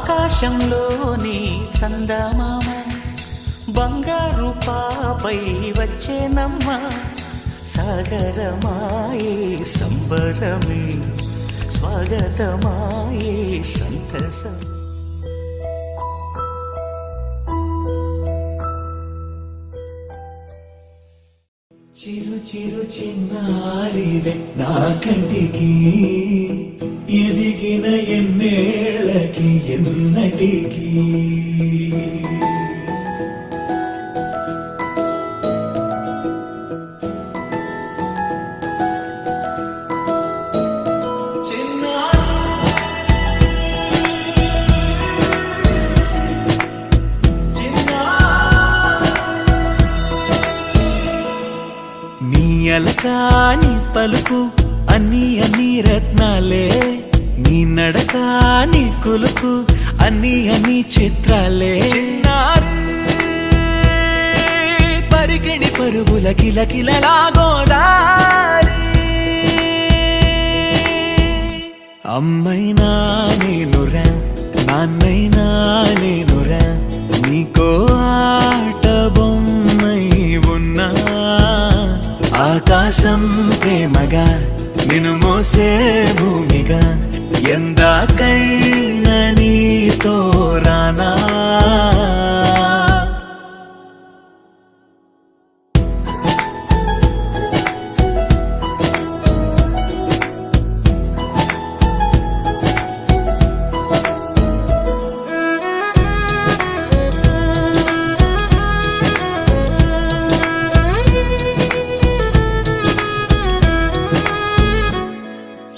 ఆకాశంలోని చందమామ బంగారు పాపై వచ్చేనమ్మ సాగరమాయే సంబరమే స్వాగతమాయే సంతసం చిరు చిరు చిన్నారివే నా కంటికి ఎదిగిన ఎన్నేళ్ళకి ఎన్నటికి అలకాని పలుకు అన్ని అన్ని రత్నాలే నీ నడకాని కులుకు అన్ని అన్ని చిత్రాలే పరికిణి పరుగుల కిలకిలలాగోదారి అమ్మైనా నేనురా నాన్నైనా నేనురా నీకో ఆట బొమ్మై ఉన్నా ఆకాశం ప్రేమగా నిన్ను మోసే భూమిగా ఎందాకైనా నీతో రానా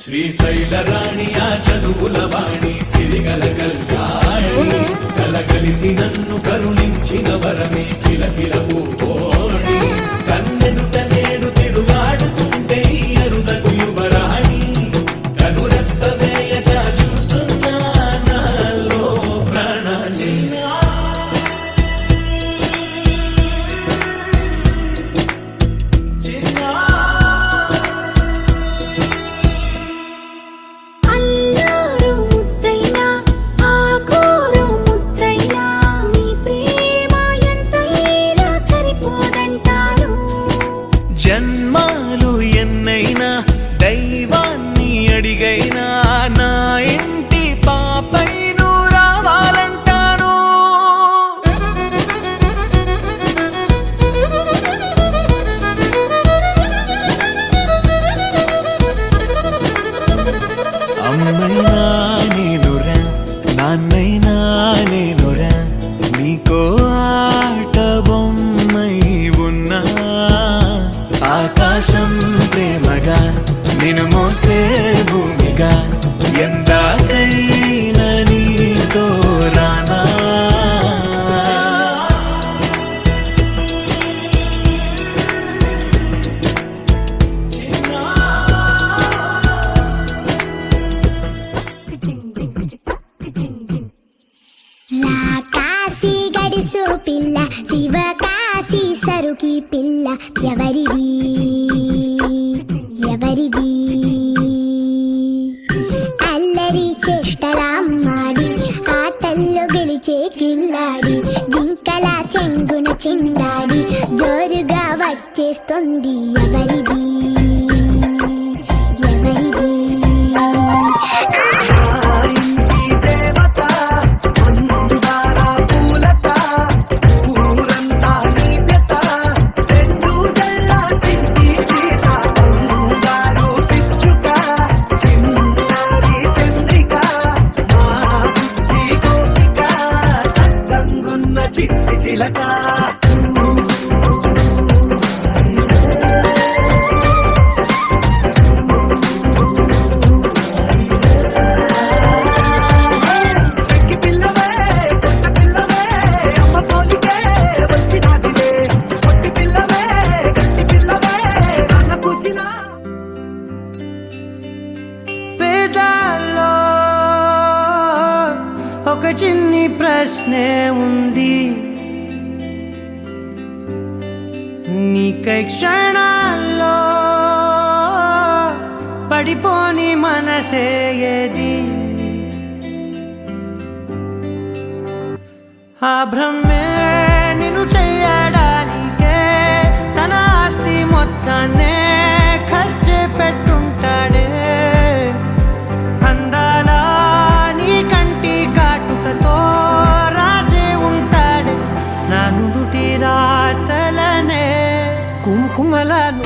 శ్రీశైల రాణి ఆ చదువుల వాణి సిరిగల కల్యాణి కలగలిసి నన్ను కరుణించిన వరమే కిలకిల పూకోణి కన్నెదుట నేడు తిరుగాడుతుంటే అరుదకు యువరాణి కనురెప్పవేయట చూస్తున్నా నాలో ప్రాణాన్ని జన్మాలు ఎన్నైనా దైవాన్ని అడిగైనా నా ఇంటి పాపై నువ్వు రావాలంటాను అమ్మైనా నేనురా నాన్నైనా నేనురా నీకో ఆట బొమ్మై ఉన్నా ఆకాశం ప్రేమగా నిన్ను మోసే భూమిగా ఎందాకైనా నీతో రానా కాశీ గడిసు పిల్ల శివ కాశీ సరుకి పిల్ల ఎవరిది ఎవరిది అల్లరి చేష్టరామ్మాడి ఆటల్లో గెలిచే కిల్లాడి జింకల చెంగున చిందాడి జోరుగా వచ్చేస్తుంది ఎవరిది ఎవరిది చిట్టి చిలక పేదాల్లో ఒక చిన్ని ప్రశ్నే ఉంది నీకై క్షణాల్లో పడిపోని మనసే ఏది ఆ భ్రమే నిన్ను చెయ్యడానికే తన ఆస్తి మొత్తాన్నే ఖర్చు పెట్టుంటాడే. అందాల నీ కంటి కాటుకతో రాజే ఉంటాడే నా నుదుటి రాతలనే కుంకుమలను.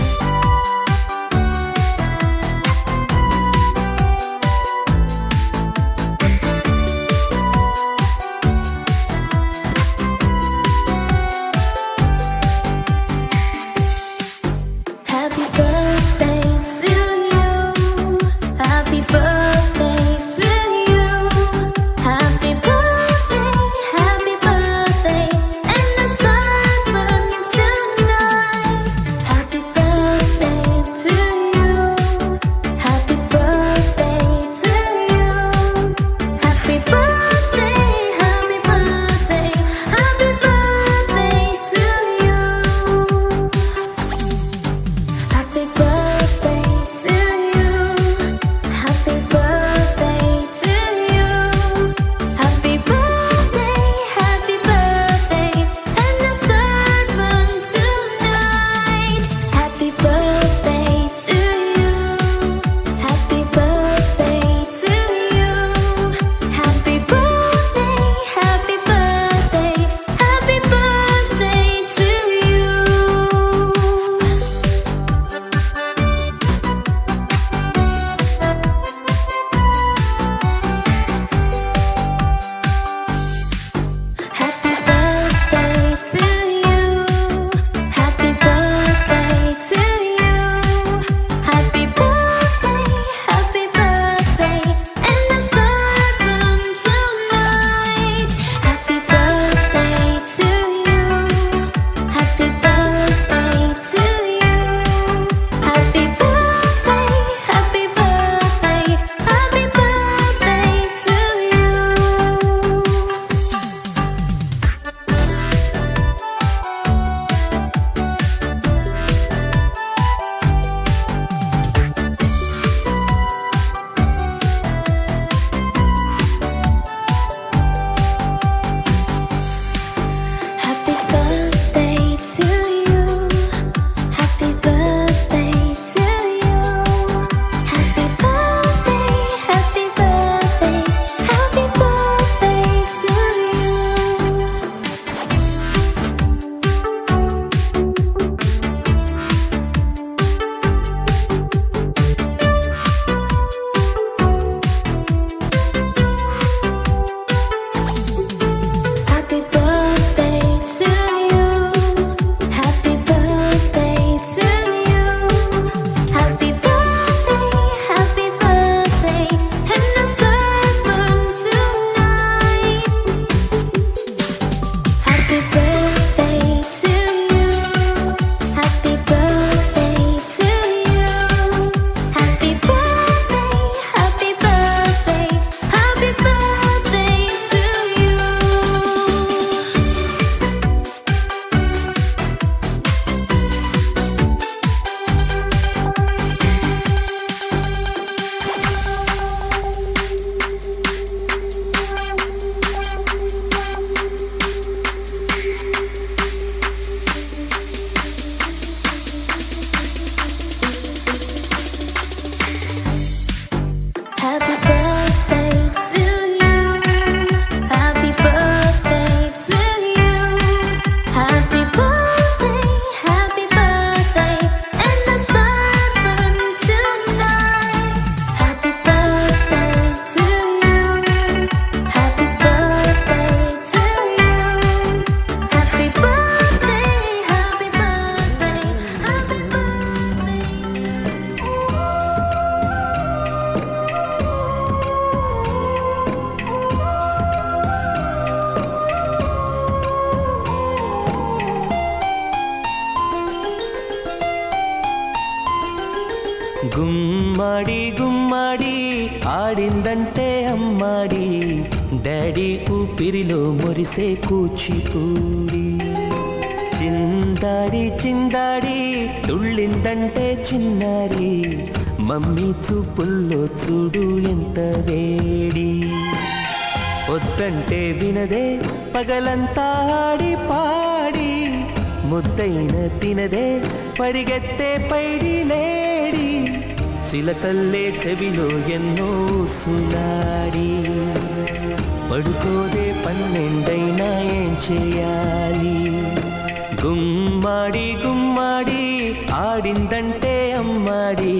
Happy birthday to you. Happy birthday to you. Happy birthday, happy birthday. And the star burn tonight. Happy birthday to you. Happy birthday to you. Happy birthday, happy birthday. Happy birthday to you. Happy birthday to you. Happy birthday to you. Happy birthday, happy birthday. And the sun burn tonight. Happy birthday to you. Happy birthday to you. Happy birthday, happy birthday. Happy birthday to you. Happy birthday to you. Happy birthday to you. Happy birthday, happy birthday. And the star burn tonight. Happy birthday to you. Happy birthday to you. Happy birthday, happy birthday. Happy birthday to you. Happy birthday to you. Happy birthday to you. Happy birthday, happy birthday. Happy birthday to you. Happy birthday to you. Happy birthday to you. Happy birthday, happy birthday. And the star burn tonight. Happy birthday to you. Happy birthday to you. Happy birthday, happy birthday. Happy birthday to you. Happy birthday to you. Happy birthday to you. Happy birthday, happy birthday. And the star burn tonight. Happy birthday to you. Happy birthday to you. Happy birthday, happy birthday. Happy birthday to you. గుమ్మడి గుమ్మడి ఆడిందంటే అమ్మాడి daddy ఊపిరిలో మురిసే కూచిపూడి. చిందాడి చిందాడి తుళ్ళిందంటే చిన్నారి mummy చూపుల్లో చూడు ఎంత వేడి. వద్దంటే వినదే పగలంతా ఆడి పాడి ముద్దైన తినదే పరిగెత్తే పైడి లేడి చిలకల్లే చెవిలో ఎన్నో సులాడి పడుకోదే 12 ఏం చేయాలి గుమ్మాడి గుమ్మాడి ఆడిందంటే అమ్మాడి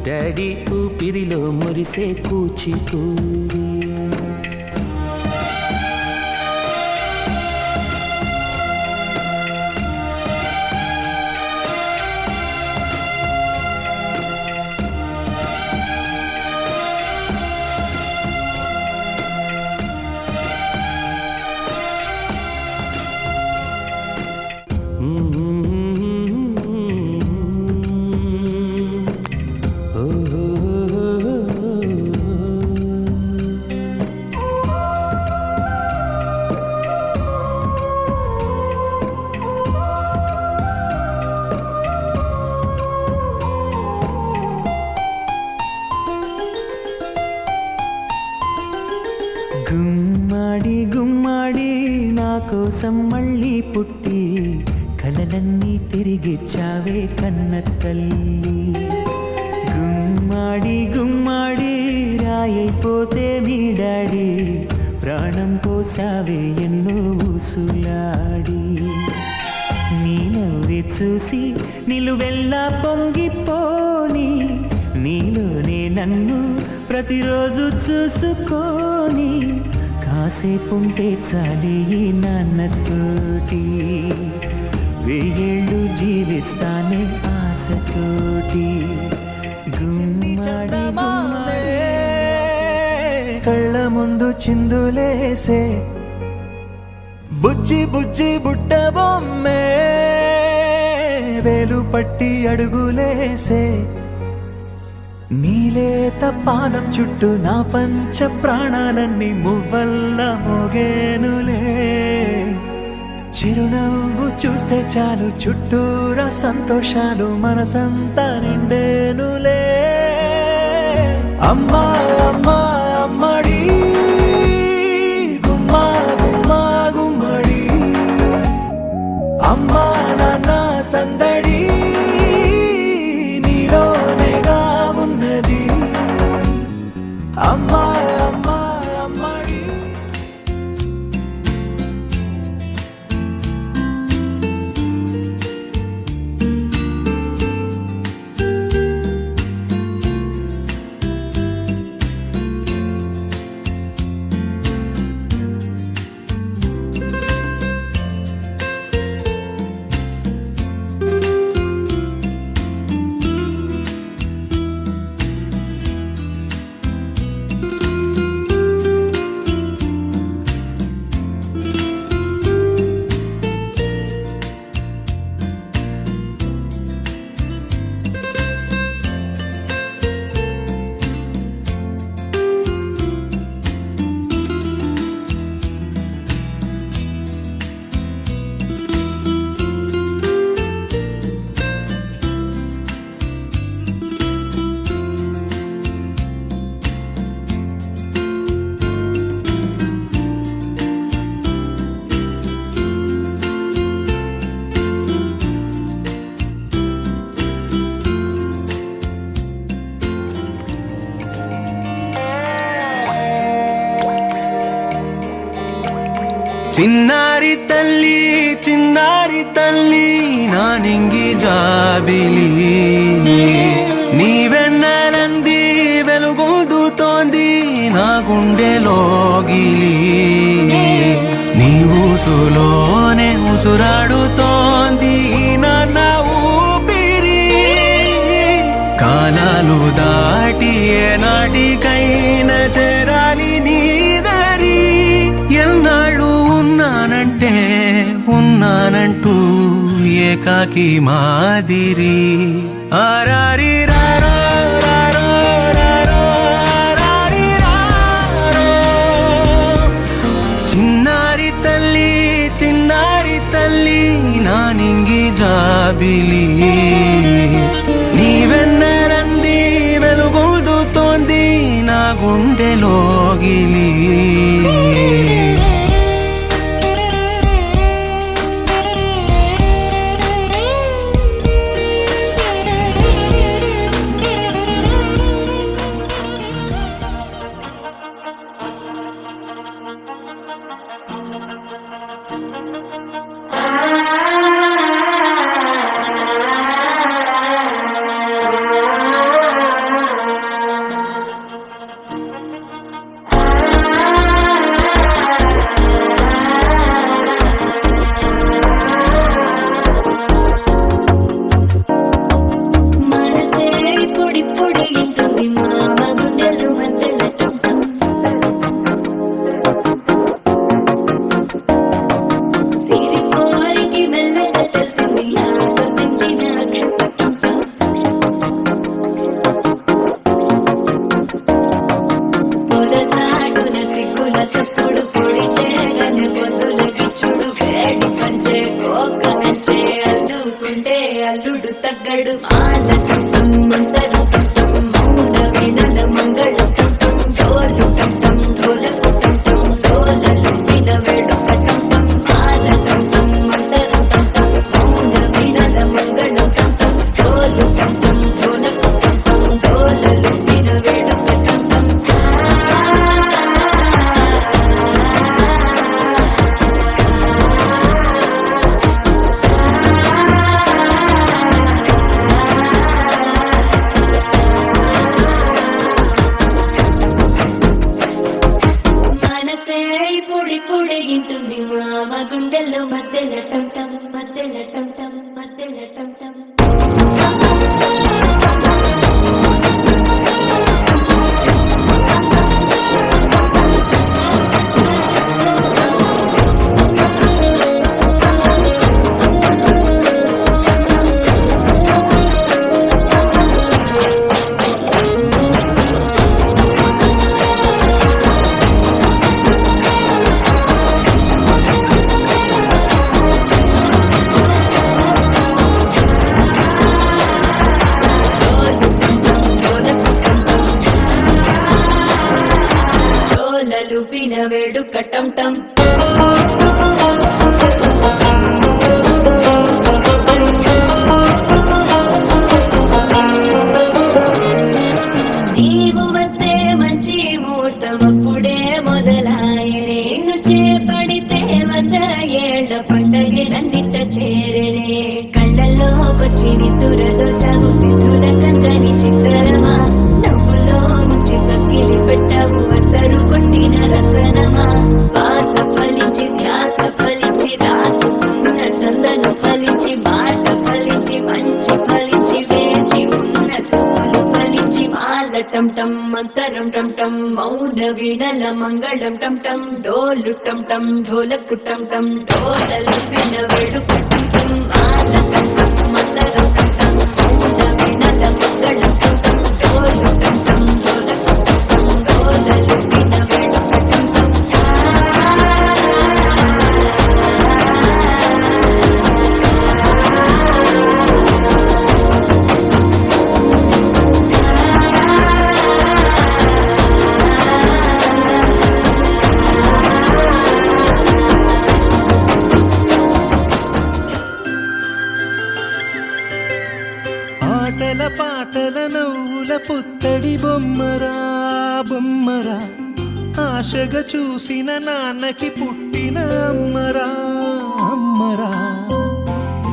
డాడీ ఊపిరిలో మురిసే కూచిపూడి గుమ్మాడి గుమ్మాడి నా కోసం మళ్ళీ పుట్టి కలలన్నీ తిరిగిచ్చావే కన్న తల్లి గుమ్మాడి గుమ్మాడి రాయైపోతే మీ డాడీ ప్రాణం పోసావే ఎన్నో ఊసులాడి నీ నవ్వి చూసి నిలువెల్లా పొంగిపోని నీలోనే నన్ను ప్రతిరోజు చూసుకొని కాసేపుంటే చాలి నాన్నతోటి 1000 ఏళ్ళు జీవిస్తానే ఆశతోటి గుమ్మాడి కళ్ళ ముందు చిందులేసే బుజ్జి బుజ్జి బుట్ట బొమ్మే వేలు పట్టి అడుగులేసే నీలేత పానం చుట్టూ నా పంచ ప్రాణాలన్నీ మువ్వల్ల మోగేనులే చిరునవ్వు చూస్తే చాలు చుట్టూరా సంతోషాలు మనసంతా నిండేనులే అమ్మా అమ్మా అమ్మడి గుమ్మా గుమ్మా గుమ్మడి అమ్మా నాన్న సందడి నీలోనేగా ఉన్నది అమ్మా అమ్మా అమ్మడి చిన్నారి తల్లి నా నింగి జాబిలి నీవెన్నెలంది వెలుగొందుతోంది నా గుండెలోగిలి నీ ఊసులోనే ఉసురాడుతోంది నాన్న ఊపిరి కాలాలు దాటి ఏనాటికైనా చేరాలి నీ దరి ఎన్నాళ్ళు ఉన్నానంటూ ఏకాకి మాదిరి ఆరారి రారో రారో రారో ఆరారి రారో చిన్నారి తల్లి నా నింగి జాబిలి నీవెన్నెలంది వెలుగొందుతోంది నా గుండెలోగిలి పొడి పొడి ఇంటుంది మామ గుండెల్లో మధ్యల టంటం మధ్యల టంటం మధ్యల టంటం లూపిన వేడుక టంటం నీవు వస్తే మంచి ముహూర్తం అప్పుడే మొదలాయనే నిన్ను చేపడితే 100 ఏళ్ల పండగే నన్నిట చేరనే కళ్ళల్లోకొచ్చి నిద్దురతో చావు సిద్ధుల కందని చిత్తరమా నవ్వులో ముంచి తక్కిలి పెట్టావు అత్తరు కొట్టిన రతనమా శ్వాస ఫలించి ధ్యాస ఫలించి రాసుకున్న చందను ఫలించి మాట ఫలించి మంచి ఫలించి వేచి ఉన్న చూపులు ఫలించి మాల టం టం మంతరం టం టం మౌన వీణల మంగళం టం టం డోలు టం టం ఢోలకు టం టం డోలలు విన వేడుక టం టం మాల టం టం మంతరం టం టం మౌన వీణల మంగళం టం టం డోలు టం టం ఢోలకు టం టం డోలలు విన వేడుక టం టం ఆటల పాటల నవ్వుల పుత్తడి బొమ్మరా బొమ్మరా ఆశగా చూసిన నాన్నకి పుట్టిన అమ్మరా అమ్మరా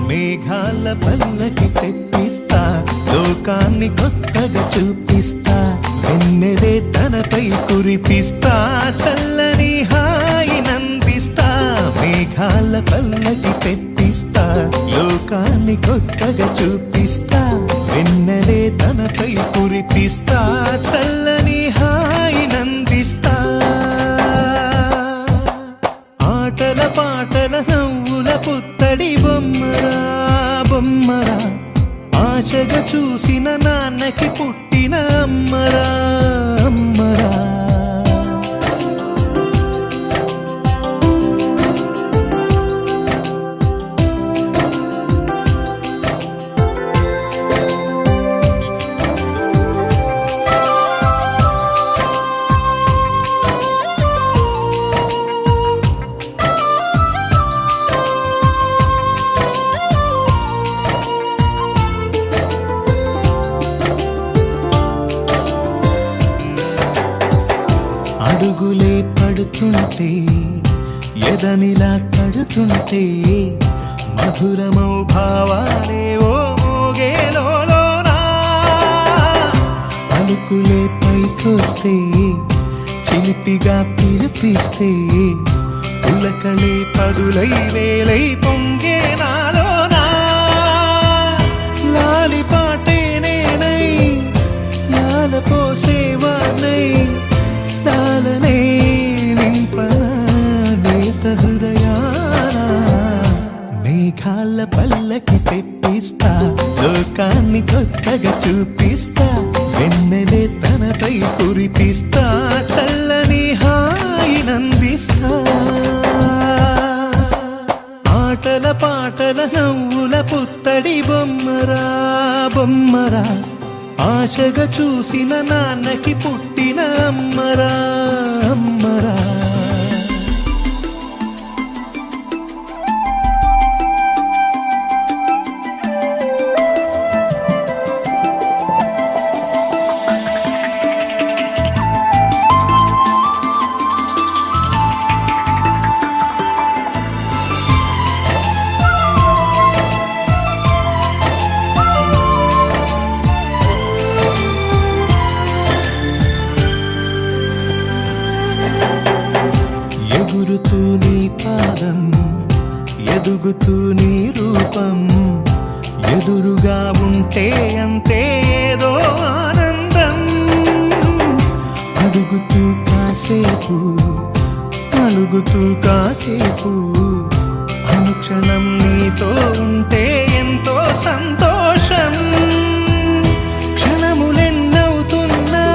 మేఘాల పల్లకి తెప్పిస్తా లోకాన్ని కొత్తగా చూపిస్తా వెన్నెలే తనపై కురిపిస్తా చల్లని హాయి నందిస్తా మేఘాల పల్లకి తెప్పిస్తా లోకాన్ని కొత్తగా చూపిస్తా వెన్నెలే తనపై కురిపిస్తా చల్లని హాయి నందిస్తా ఆటల పాటల నవ్వుల పుత్తడి బొమ్మరా బొమ్మరా ఆశగా చూసిన నాన్నకి పుట్టిన అమ్మరా అమ్మరా అడుగులే పడుతుంటే ఎదనిలా తడుతుంటే మధురమౌ భావాలే ఓ మోగేలోనా పలుకులే పైకొస్తే చిలిపిగా పిలిపిస్తే పులకలే పదులై వేలై పొంగే నాలోనా లాలి పాటే నేనై లాల పోసేవాణ్ణై లాలనే నింపన నేత హృదయాన మేఘాల పల్లకి తెప్పిస్తా లోకాన్ని కొత్తగా చూపిస్తా వెన్నెలే తనపై కురిపిస్తా చల్లని హాయి నందిస్తా ఆటల పాటల నవ్వుల పుత్తడి బొమ్మరా బొమ్మరా ఆశగా చూసిన నాన్నకి పుట్టిన అమ్మరా అమ్మరా కదులుతూ నీ పాదం, ఎదుగుతూ నీ రూపం, ఎదురుగా ఉంటే అంతే ఏదో ఆనందం. అడుగుతూ కాసేపు, అలుగుతూ కాసేపు, అనుక్షణం నీతో ఉంటే ఎంతో సంతోషం. క్షణములెన్నవుతున్నా,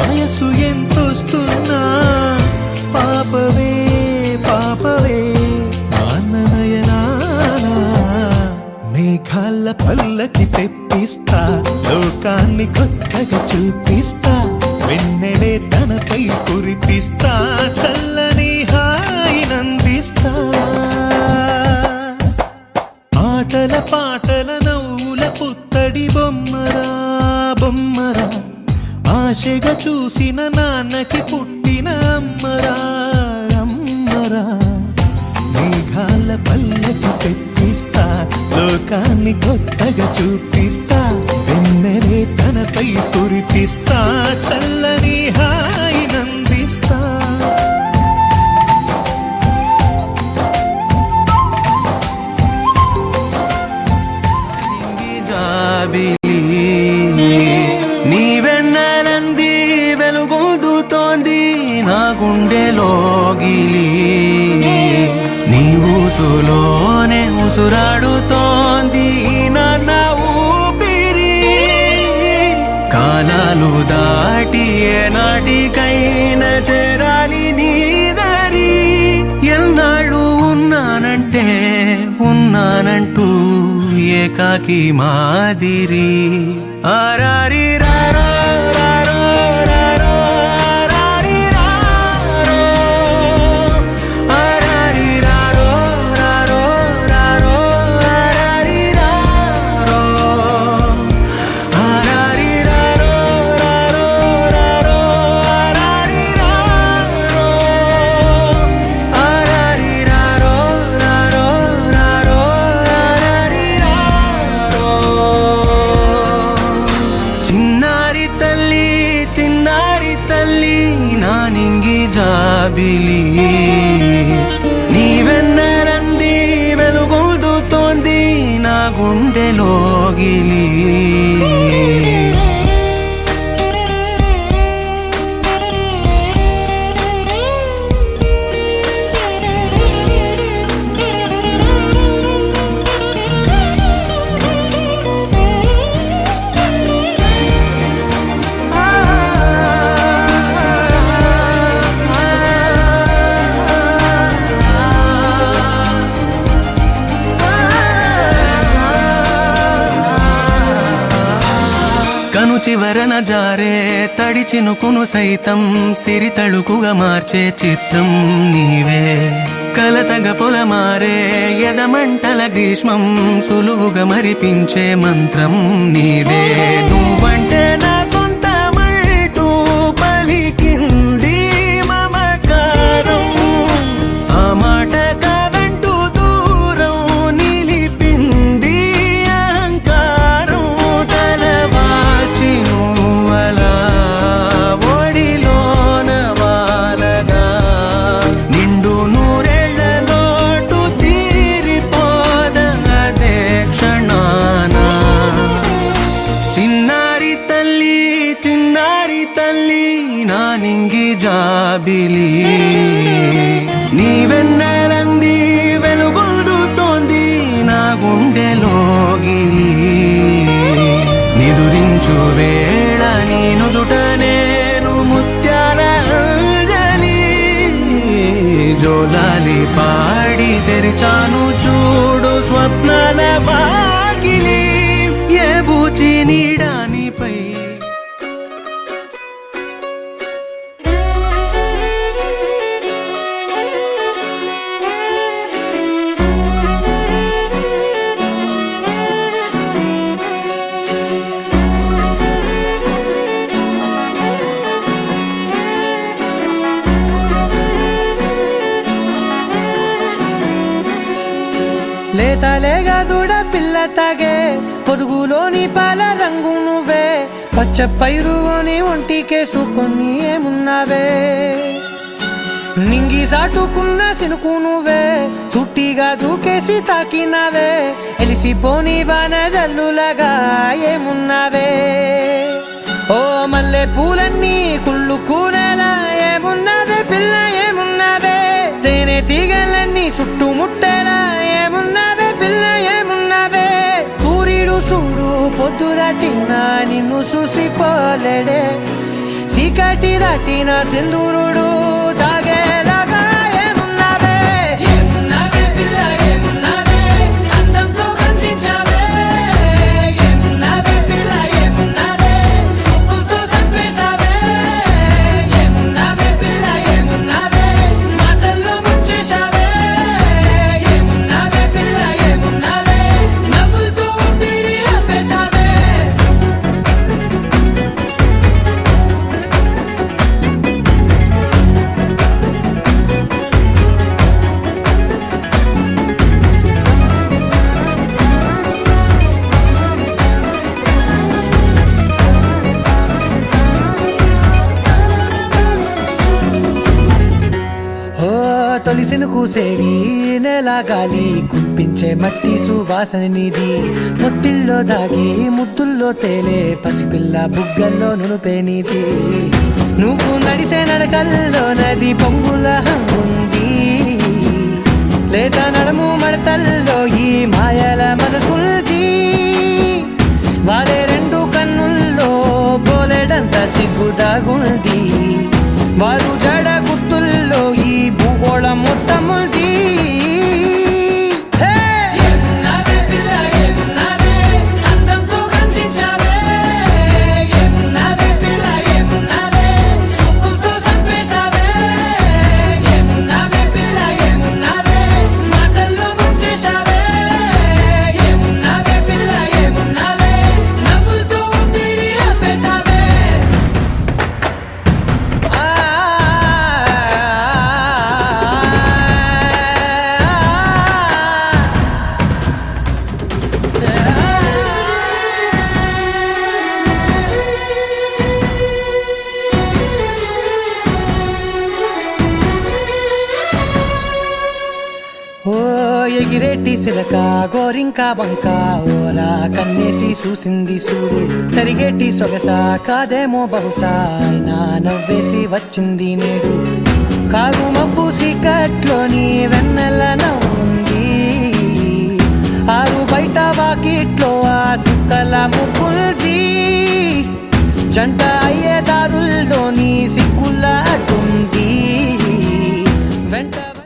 వయసు ఎంతొస్తున్నా, పాపవే పాపవే నాన్ననయనానా. మేఘాల పల్లకి తెప్పిస్తా, లోకాన్ని కొత్తగా చూపిస్తా, వెన్నెలే తనపై కురిపిస్తా, చల్లని హాయినందిస్తా. ఆటల పాటల నవ్వుల పుత్తడి బొమ్మరా బొమ్మరా, ఆశగా చూసిన నాన్నకి పుట్టిన అమ్మరా అమ్మరా. మేఘాల పల్లకి తెప్పిస్తా, లోకాన్ని కొత్తగా చూపిస్తా, వెన్నెలే తనపై కురిపిస్తా, చల్లని హాయినందిస్తా. నీవెన్నెలంది వెలుగొందుతోంది నా గుండెలోగిలి, నీ ఊసులోనే ఉసురాడుతోంది నాన్న ఊపిరి. కాలాలు దాటి ఏనాటికైనా చేరాలి నీ దరి. ఎన్నాళ్ళు ఉన్నానంటే ఉన్నానంటూ ఏకాకి మాదిరి. ఆరారి రారో రారో రారో ఆరారి రారో, ఆరారి రారో రారో రారో ఆరారి రారో, ఆరారి రారో రారో రారో ఆరారి రారో, ఆరారి రారో రారో రారో ఆరారి రారో. చిన్నారి తల్లి చిన్నారి తల్లి నా నింగి జాబిలి, నీవెన్నరంది వెలుగొందుతోంది నా గుండెలోగిలి. కను చివరన జారే తడి చినుకును సైతం సిరి తళుకుగా మార్చే చిత్రం నీవే. కలతగ పొలమారే ఎదమంటల గ్రీష్మం సులువుగా మరిపించే మంత్రం నీవే. నువ్వంటే నా సొంతమంటూ పలికింది మమకారం, ఆ మాట కాదంటూ దూరం నిలిపింది అహంకారం. తలవాల్చి నువ్వలా ఒడిలోన వాలగా, నిండు నూరేళ్ల లోటు తీరిపోదదే క్షణాన. చిన్నారి తల్లి చిన్నారి తల్లి నా నింగి జాబిలి, నీవెన్నెలంది వెలుగొందుతోంది నా గుండెలోగిలి. నిదురించు వేళ నీ నుదుట నేను ముత్యాల అంజలి, జోలాలి పాడి తెరిచాను చూడు స్వప్నాల వాకిలి. ఏ బూచి నీడానిపై లేతలేగా దూడ పిల్ల తాగే పొదుగులోని పాల రంగు నువ్వే, పచ్చ పైరుని ఒంటికేసుకొని ఏమున్నావే. నింగి సాటుకున్న సినుకు నువ్వే చుట్టిగా దూకేసి తాకినావే ఎలిసిపోని వాన జల్లులగా ఏమున్నావే ఓ మల్లె పూలన్నీ కుళ్ళు కూరలా ఏమున్నావే పిల్ల ఏమున్నావే తేనె తీగలన్నీ చుట్టుముట్టేలా ఏమున్నావే పిల్ల ఏమున్నావే సూర్యుడు చూడు పొద్దురాటిన నిన్ను చూసిపోలేడే చీకటి దాటిన సింధూరుడు తాగేలాగా ఏమున్నావే ఏమున్నావే పిల్ల ఏమున్నావే అందంతో కనిపించావే ఏమున్నావే పిల్ల ఏమున్నావే సూపుతో చంపేశావే ఏమున్నావే పిల్ల ఏమున్నావే మాటల్లో ముంచేశావే ఏమున్నావే పిల్ల ఏమున్నావే నవ్వులతో ఊపిరి ఆపేశావే తొలిసిన కూసేరి నెల గాలి కుప్పించే మట్టి సువాసన నిధి ముత్తిల్లో దాగి ముద్దుల్లో తేలే పసిపిల్ల బుగ్గల్లో నునుపే నీది నువ్వు నడిసే నడకల్లో నది పొంగుల హంగుంది లేదా నడుము మడతల్లో ఈ మాయల మనసుంది వారే రెండు కన్నుల్లో బోలెడంత సిగ్గుదాగుంది వారు జడ గుర్తుల్లో ఈ భూగోళం మొత్తముంది ఏమున్నావే పిల్ల ఏమున్నావే అందంతో కనిపించావే ఏమున్నావే పిల్ల ఏమున్నావే సూపుతో చంపేశావే ఏమున్నావే పిల్ల ఏమున్నావే మాటల్లో ముంచేశావే ఏమున్నావే పిల్ల ఏమున్నావే నవ్వులతో ఊపిరి ఆపేశావే ఓ ఎగిరేటి చిలక గోరింక వంక ఓరా కన్నేసి చూసింది చూడు తరిగేటి సొగస కాదేమో బహుశా అయినా నవ్వేసి వచ్చింది నేడు కారు మబ్బు సీకట్లోని వెన్నెల నవ్వుంది ఆరు బయట వాకిట్లో ఆ సుక్కల ముగ్గుల్ది జంట అయ్యే దారుల్లోని సిక్కుల